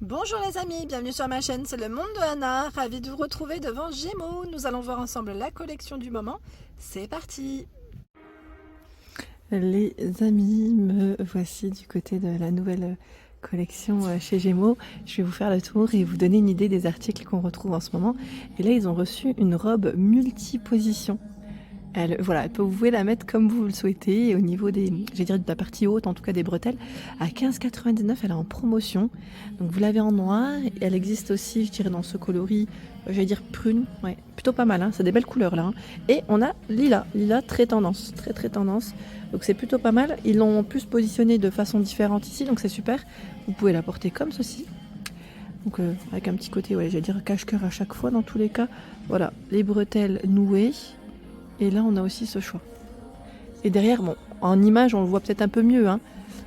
Bonjour les amis, bienvenue sur ma chaîne, c'est le monde de Anna, ravie de vous retrouver devant Gémeaux. Nous allons voir ensemble la collection du moment, c'est parti. Les amis, me voici du côté de la nouvelle collection chez Gémeaux. Je vais vous faire le tour et vous donner une idée des articles qu'on retrouve en ce moment. Et là, ils ont reçu une robe multi-position. Elle vous pouvez la mettre comme vous le souhaitez. Au niveau de la partie haute, en tout cas des bretelles, à 15,99 €, elle est en promotion. Donc vous l'avez en noir. Elle existe aussi, je dirais, dans ce coloris, prune. Ouais, plutôt pas mal, hein. C'est des belles couleurs là, hein. Et on a lilas, très tendance, très tendance. Donc c'est plutôt pas mal. Ils l'ont plus positionné de façon différente ici, donc c'est super. Vous pouvez la porter comme ceci. Donc avec un petit côté, cache-cœur à chaque fois dans tous les cas. Voilà, les bretelles nouées. Et là, on a aussi ce choix. Et derrière, bon, en image, on le voit peut-être un peu mieux, hein.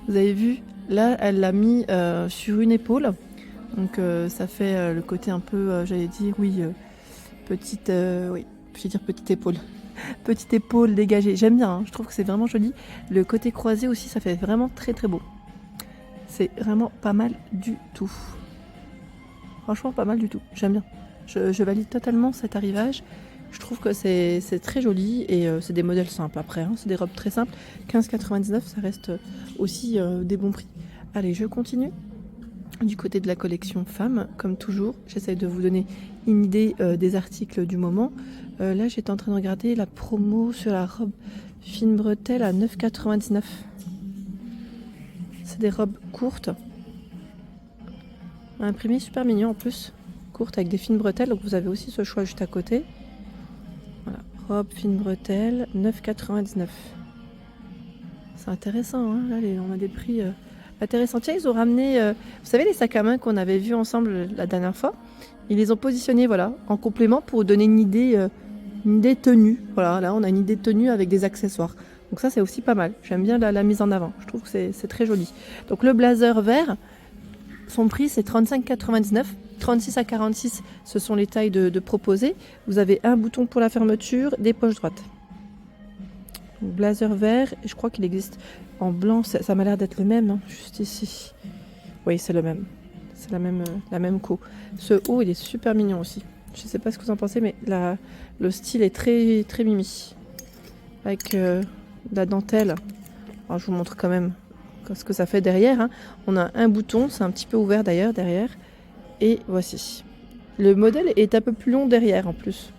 Vous avez vu, là, elle l'a mis sur une épaule. Donc, ça fait le côté un peu, petite épaule. Petite épaule dégagée. J'aime bien, hein, je trouve que c'est vraiment joli. Le côté croisé aussi, ça fait vraiment très beau. C'est vraiment pas mal du tout. Franchement, pas mal du tout. J'aime bien. Je valide totalement cet arrivage. Je trouve que c'est très joli et c'est des modèles simples après, hein. C'est des robes très simples. 15,99 €, ça reste aussi des bons prix. Allez, je continue. Du côté de la collection femmes, comme toujours, j'essaie de vous donner une idée des articles du moment. Là, j'étais en train de regarder la promo sur la robe fine bretelle à 9,99 €. C'est des robes courtes. Imprimé super mignon en plus. Courtes avec des fines bretelles, donc vous avez aussi ce choix juste à côté. Voilà, robe fine bretelle, 9,99 €. C'est intéressant, hein. Là, on a des prix intéressants. Tiens, ils ont ramené, vous savez, les sacs à main qu'on avait vus ensemble la dernière fois. Ils les ont positionnés, voilà, en complément pour donner une idée tenue. Voilà, là, on a une idée de tenue avec des accessoires. Donc ça, c'est aussi pas mal. J'aime bien la mise en avant. Je trouve que c'est très joli. Donc le blazer vert, son prix, c'est 35,99 €. 36 à 46, ce sont les tailles de proposées. Vous avez un bouton pour la fermeture, des poches droites. Blazer vert, je crois qu'il existe en blanc, ça m'a l'air d'être le même, hein, juste ici. Oui, c'est le même. C'est la même co. Ce haut, il est super mignon aussi. Je sais pas ce que vous en pensez, mais le style est très mimi. Avec de la dentelle. Alors, je vous montre quand même ce que ça fait derrière, hein. On a un bouton, c'est un petit peu ouvert d'ailleurs derrière. Et voici. Le modèle est un peu plus long derrière en plus.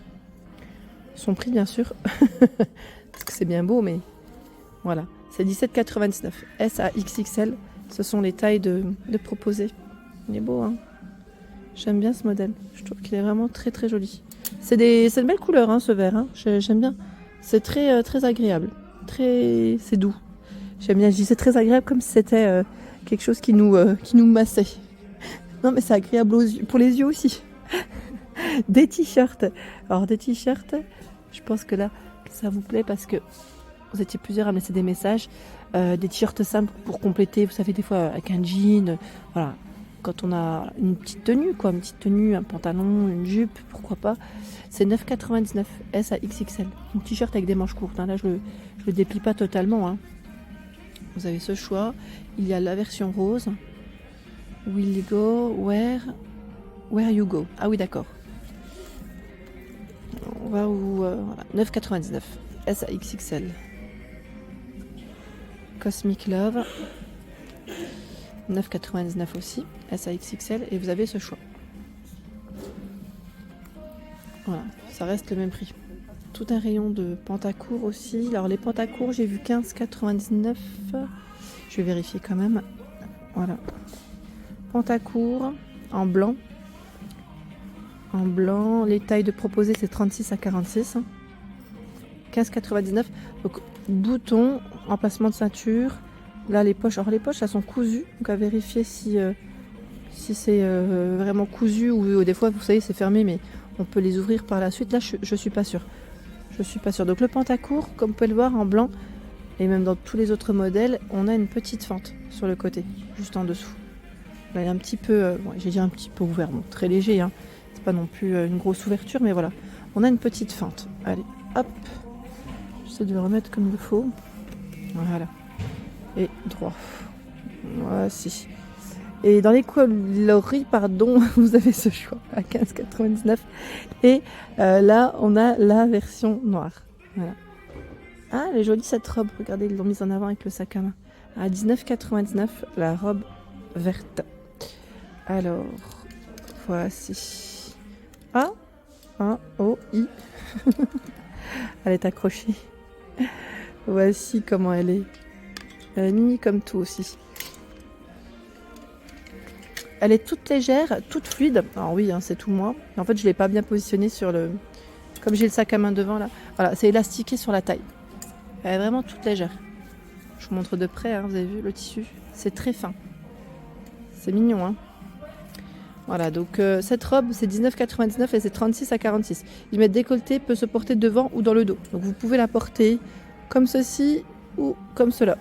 Son prix bien sûr. Parce que c'est bien beau, mais voilà. C'est 17,99 €. S à XXL. Ce sont les tailles de proposées. Il est beau, hein. J'aime bien ce modèle. Je trouve qu'il est vraiment très joli. C'est une belle couleur, hein, ce vert, hein. J'aime bien. C'est très agréable. C'est doux. J'aime bien. Je dis c'est très agréable comme si c'était quelque chose qui nous massait. Non, mais c'est agréable pour les yeux aussi. Des t-shirts. Alors, des t-shirts, je pense que là, ça vous plaît parce que vous étiez plusieurs à me laisser des messages. Des t-shirts simples pour compléter, vous savez, des fois avec un jean. Voilà. Quand on a une petite tenue, quoi. Une petite tenue, un pantalon, une jupe, pourquoi pas. C'est 9,99 € S à XXL. Un t-shirt avec des manches courtes, hein. Là, je le déplie pas totalement, hein. Vous avez ce choix. Il y a la version rose. Will you go where you go? Ah oui, d'accord. On va où voilà. 9,99 € S à XXL. Cosmic Love. 9,99 € aussi. S à XXL. Et vous avez ce choix. Voilà, ça reste le même prix. Tout un rayon de pantacourt aussi. Alors les pantacourts, j'ai vu 15,99 €. Je vais vérifier quand même. Voilà. Pantacourt en blanc. En blanc, les tailles de proposées, c'est 36 à 46. 15,99 €. Donc, bouton, emplacement de ceinture. Là, les poches. Alors, les poches, elles sont cousues. Donc, à vérifier si c'est vraiment cousu ou des fois, vous savez, c'est fermé, mais on peut les ouvrir par la suite. Là, je suis pas sûre. Je suis pas sûre. Donc, le pantacourt, comme vous pouvez le voir, en blanc, et même dans tous les autres modèles, on a une petite fente sur le côté, juste en dessous. Là, il est un petit peu, un petit peu ouvert, bon, très léger, hein. C'est pas non plus une grosse ouverture, mais voilà. On a une petite fente. Allez, hop. J'essaie de le remettre comme il faut. Voilà. Et droit. Voici. Et dans les coloris, pardon, vous avez ce choix à 15,99. Et là, on a la version noire. Voilà. Ah, elle est jolie cette robe. Regardez, ils l'ont mise en avant avec le sac à main. À 19,99, la robe verte. Alors, voici. Ah, oh, I. Elle est accrochée. Voici comment elle est. Elle est mini comme tout aussi. Elle est toute légère, toute fluide. Alors oui, hein, c'est tout moi. En fait, je ne l'ai pas bien positionnée sur le... Comme j'ai le sac à main devant là. Voilà, c'est élastiqué sur la taille. Elle est vraiment toute légère. Je vous montre de près, hein, vous avez vu le tissu. C'est très fin. C'est mignon, hein. Voilà, donc cette robe, c'est 19,99 et c'est 36 à 46. Il met décolleté, peut se porter devant ou dans le dos. Donc vous pouvez la porter comme ceci ou comme cela.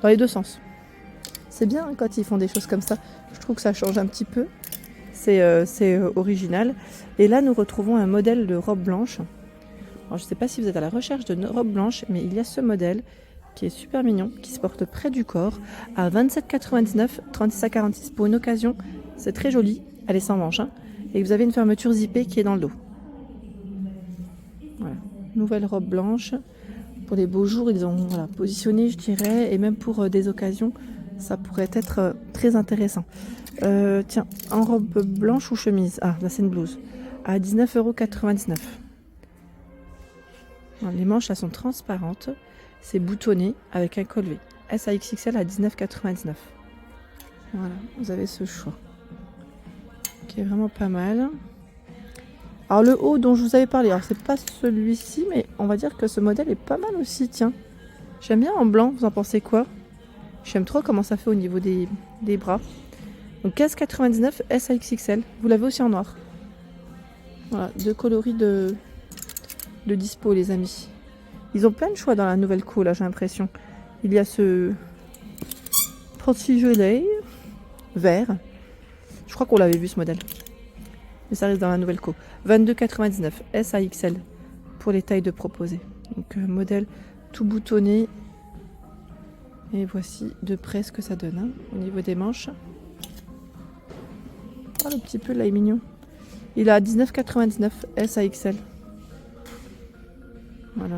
Dans les deux sens. C'est bien hein, quand ils font des choses comme ça. Je trouve que ça change un petit peu. C'est original. Et là, nous retrouvons un modèle de robe blanche. Alors, je ne sais pas si vous êtes à la recherche de robe blanche, mais il y a ce modèle qui est super mignon, qui se porte près du corps, à 27,99, 36 à 46. Pour une occasion, c'est très joli. Elle est sans manche. Hein, et vous avez une fermeture zippée qui est dans le dos. Voilà. Nouvelle robe blanche. Pour les beaux jours, ils ont positionné, je dirais, et même pour des occasions, ça pourrait être très intéressant. Tiens, en robe blanche ou chemise? Ah, là c'est une blouse. À 19,99 €. Les manches, elles sont transparentes. C'est boutonné avec un col V. S à XXL à 19,99 €. Voilà, vous avez ce choix. Qui est vraiment pas mal. Alors le haut dont je vous avais parlé, alors c'est pas celui-ci, mais on va dire que ce modèle est pas mal aussi, tiens. J'aime bien en blanc, vous en pensez quoi? J'aime trop comment ça fait au niveau des bras. Donc 15,99 € S à XXL. Vous l'avez aussi en noir. Voilà, deux coloris de dispo les amis. Ils ont plein de choix dans la nouvelle co là, j'ai l'impression. Il y a ce petit gilet vert. Je crois qu'on l'avait vu ce modèle. Mais ça reste dans la nouvelle co. 22,99 € S à XL pour les tailles de proposées. Donc modèle tout boutonné. Et voici de près ce que ça donne hein, au niveau des manches. Oh, le petit pull là est mignon. Il a 19,99 € S à XL. Voilà.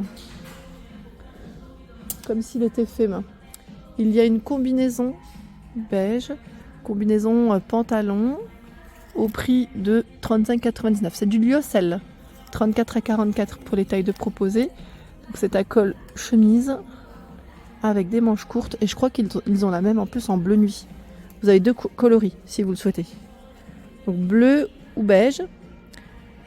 Comme s'il était fait main. Il y a une combinaison beige, combinaison pantalon au prix de 35,99 €. C'est du lyocell. 34 à 44 pour les tailles de proposées. Donc c'est à col chemise avec des manches courtes et je crois qu'ils ont la même en plus en bleu nuit. Vous avez deux coloris si vous le souhaitez. Donc bleu ou beige.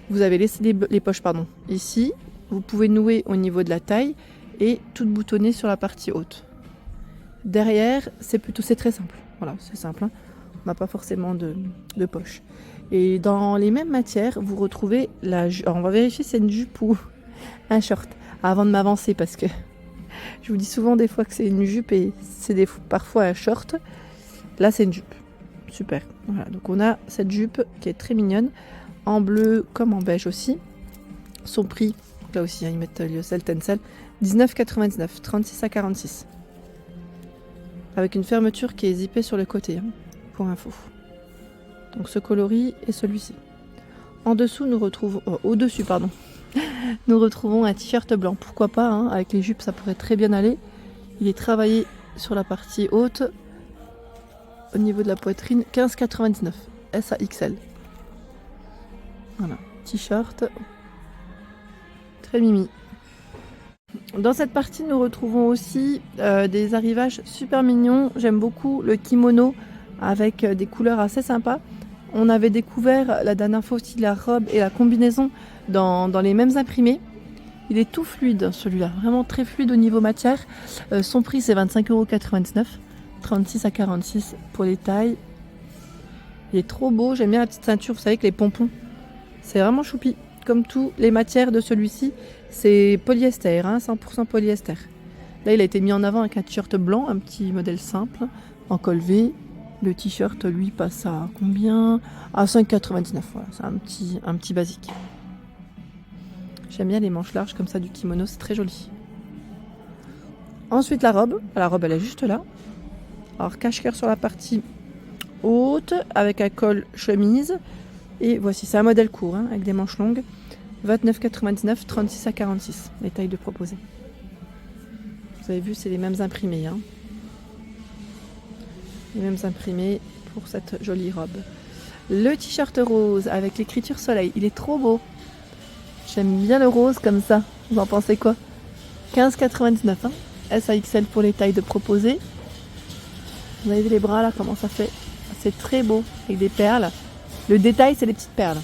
Vous avez les poches ici. Vous pouvez nouer au niveau de la taille et tout boutonner sur la partie haute. Derrière, c'est très simple. Voilà, c'est simple. Hein. On n'a pas forcément de poche. Et dans les mêmes matières, vous retrouvez la jupe. Alors on va vérifier si c'est une jupe ou un short avant de m'avancer parce que je vous dis souvent des fois que c'est une jupe et c'est parfois un short. Là, c'est une jupe. Super. Voilà, donc on a cette jupe qui est très mignonne, en bleu comme en beige aussi. Son prix, là aussi, hein, ils mettent lyocell, tencel, 19,99 €, 36 à 46. Avec une fermeture qui est zippée sur le côté, hein, pour info. Donc ce coloris et celui-ci. En dessous, nous retrouvons, au-dessus, pardon, nous retrouvons un t-shirt blanc. Pourquoi pas, hein, avec les jupes, ça pourrait très bien aller. Il est travaillé sur la partie haute, au niveau de la poitrine, 15,99 € S à XL. Voilà, t-shirt, très mimi. Dans cette partie, nous retrouvons aussi des arrivages super mignons. J'aime beaucoup le kimono avec des couleurs assez sympas. On avait découvert la dernière fois aussi la robe et la combinaison dans les mêmes imprimés. Il est tout fluide celui-là, vraiment très fluide au niveau matière. Son prix c'est 25,99 €, 36 à 46 pour les tailles. Il est trop beau, j'aime bien la petite ceinture, vous savez, avec les pompons. C'est vraiment choupi. Comme tous les matières de celui-ci, c'est polyester, hein, 100% polyester. Là, il a été mis en avant avec un t-shirt blanc, un petit modèle simple, en col V. Le t-shirt, lui, passe à combien? À 5,99 €. Voilà, c'est un petit basique. J'aime bien les manches larges comme ça du kimono, c'est très joli. Ensuite, la robe. La robe, elle est juste là. Alors, cache-cœur sur la partie haute avec un col chemise. Et voici, c'est un modèle court hein, avec des manches longues. 29,99, 36 à 46, les tailles de proposées. Vous avez vu, c'est les mêmes imprimés. Hein. Les mêmes imprimés pour cette jolie robe. Le t-shirt rose avec l'écriture soleil, il est trop beau. J'aime bien le rose comme ça. Vous en pensez quoi? 15,99 hein. SAXL pour les tailles de proposées. Vous avez vu les bras là, comment ça fait? C'est très beau, avec des perles. Le détail, c'est les petites perles.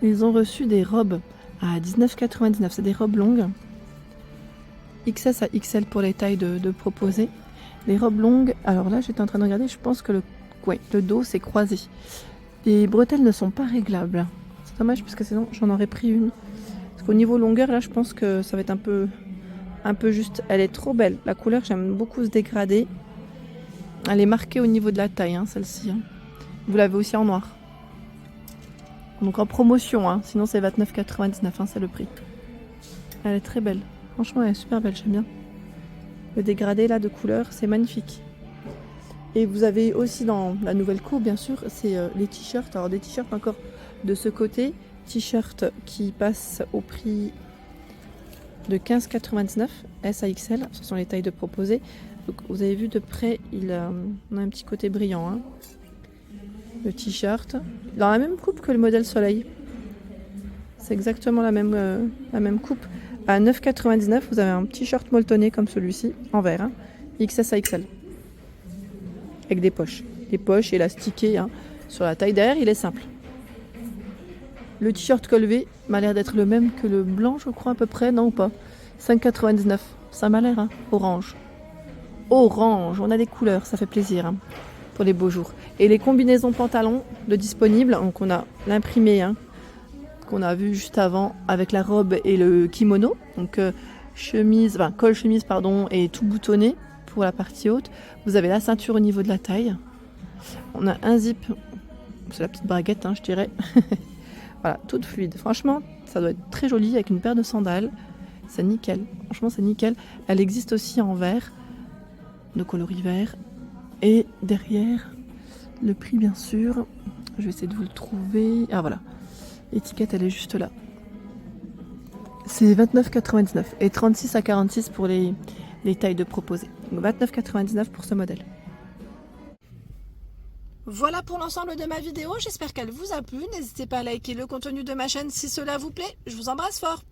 Ils ont reçu des robes à 19,99. C'est des robes longues. XS à XL pour les tailles de proposées. Les robes longues, alors là j'étais en train de regarder, je pense que le dos c'est croisé. Les bretelles ne sont pas réglables. C'est dommage parce que sinon j'en aurais pris une. Parce qu'au niveau longueur là je pense que ça va être un peu juste. Elle est trop belle. La couleur, j'aime beaucoup ce dégradé. Elle est marquée au niveau de la taille, hein, celle-ci. Hein. Vous l'avez aussi en noir. Donc en promotion, hein. Sinon c'est 29,99, hein, c'est le prix. Elle est très belle. Franchement elle est super belle, j'aime bien. Le dégradé là de couleur, c'est magnifique. Et vous avez aussi dans la nouvelle coupe, bien sûr, c'est les t-shirts. Alors des t-shirts encore de ce côté. T-shirt qui passe au prix de 15,99 SAXL. Ce sont les tailles de proposées. Donc, vous avez vu de près, on a un petit côté brillant. Hein. Le t-shirt. Dans la même coupe que le modèle soleil. C'est exactement la même coupe. À 9,99, vous avez un t-shirt molletonné comme celui-ci, en vert, hein, XS à XL. Avec des poches. Des poches élastiquées hein, sur la taille. Derrière, il est simple. Le t-shirt col V m'a l'air d'être le même que le blanc, je crois, à peu près, non ou pas? 5,99. Ça m'a l'air, hein, orange. Orange, on a des couleurs, ça fait plaisir hein, pour les beaux jours. Et les combinaisons pantalons de disponibles, donc on a l'imprimé, hein, qu'on a vu juste avant avec la robe et le kimono, donc col chemise pardon, et tout boutonné pour la partie haute. Vous avez la ceinture au niveau de la taille. On a un zip, c'est la petite braguette hein, je dirais. Voilà, toute fluide. Franchement, ça doit être très joli avec une paire de sandales. C'est nickel. Franchement, c'est nickel. Elle existe aussi en vert, de coloris vert. Et derrière, le prix bien sûr. Je vais essayer de vous le trouver. Ah voilà. L'étiquette, elle est juste là. C'est 29,99 et 36 à 46 pour les tailles de proposées. Donc 29,99 pour ce modèle. Voilà pour l'ensemble de ma vidéo, j'espère qu'elle vous a plu. N'hésitez pas à liker le contenu de ma chaîne si cela vous plaît. Je vous embrasse fort.